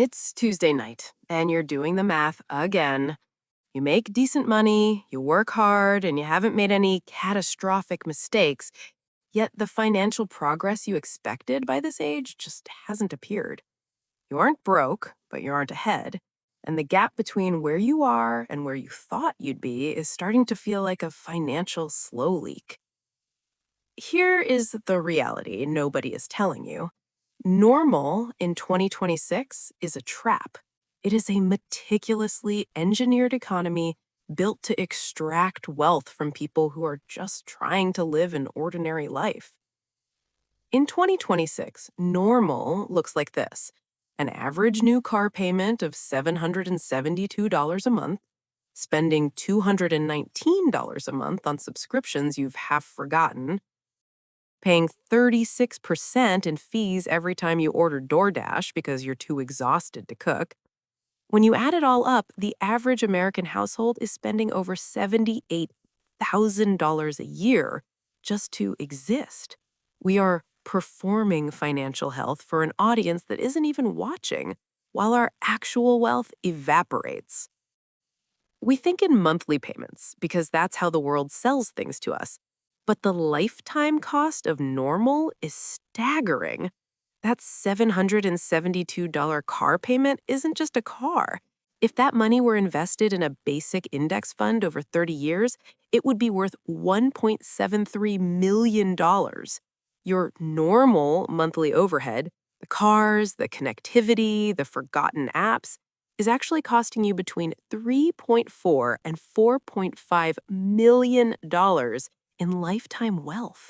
It's Tuesday night, and you're doing the math again. You make decent money, you work hard, and you haven't made any catastrophic mistakes, yet the financial progress you expected by this age just hasn't appeared. You aren't broke, but you aren't ahead. And the gap between where you are and where you thought you'd be is starting to feel like a financial slow leak. Here is the reality nobody is telling you. Normal in 2026 is a trap. It is a meticulously engineered economy built to extract wealth from people who are just trying to live an ordinary life. In 2026, normal looks like this: an average new car payment of $772 a month, spending $219 a month on subscriptions you've half forgotten, paying 36% in fees every time you order DoorDash because you're too exhausted to cook. When you add it all up, the average American household is spending over $78,000 a year just to exist. We are performing financial health for an audience that isn't even watching, while our actual wealth evaporates. We think in monthly payments because that's how the world sells things to us. But the lifetime cost of normal is staggering. That $772 car payment isn't just a car. If that money were invested in a basic index fund over 30 years, it would be worth $1.73 million. Your normal monthly overhead, the cars, the connectivity, the forgotten apps, is actually costing you between 3.4 and $4.5 million in lifetime wealth.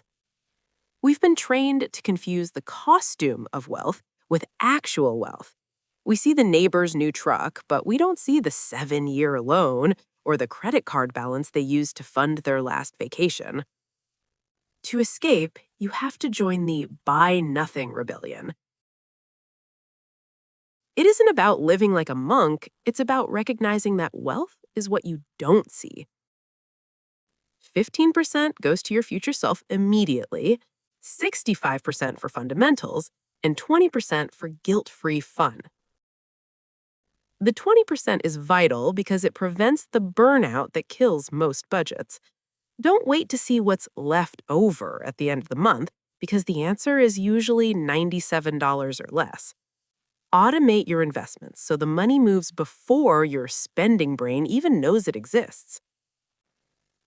We've been trained to confuse the costume of wealth with actual wealth. We see the neighbor's new truck, but we don't see the 7-year loan or the credit card balance they used to fund their last vacation. To escape, you have to join the Buy Nothing Rebellion. It isn't about living like a monk, it's about recognizing that wealth is what you don't see. 15% goes to your future self immediately, 65% for fundamentals, and 20% for guilt-free fun. The 20% is vital because it prevents the burnout that kills most budgets. Don't wait to see what's left over at the end of the month, because the answer is usually $97 or less. Automate your investments so the money moves before your spending brain even knows it exists.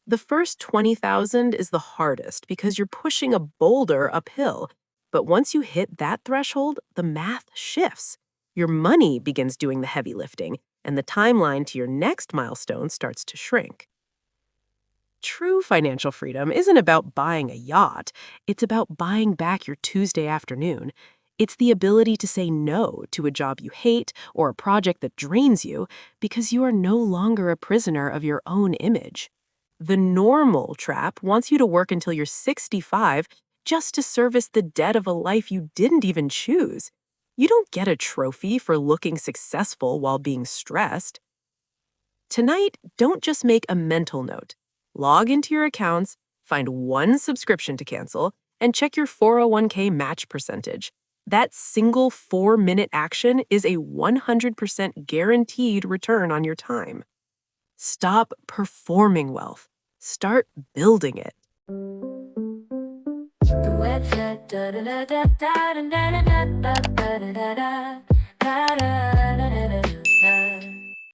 The first 20,000 is the hardest because you're pushing a boulder uphill. But once you hit that threshold, the math shifts. Your money begins doing the heavy lifting, and the timeline to your next milestone starts to shrink. True financial freedom isn't about buying a yacht. It's about buying back your Tuesday afternoon. It's the ability to say no to a job you hate or a project that drains you because you are no longer a prisoner of your own image. The normal trap wants you to work until you're 65 just to service the debt of a life you didn't even choose. You don't get a trophy for looking successful while being stressed. Tonight, don't just make a mental note. Log into your accounts, find one subscription to cancel, and check your 401k match percentage. That single 4-minute action is a 100% guaranteed return on your time. Stop performing wealth. Start building it.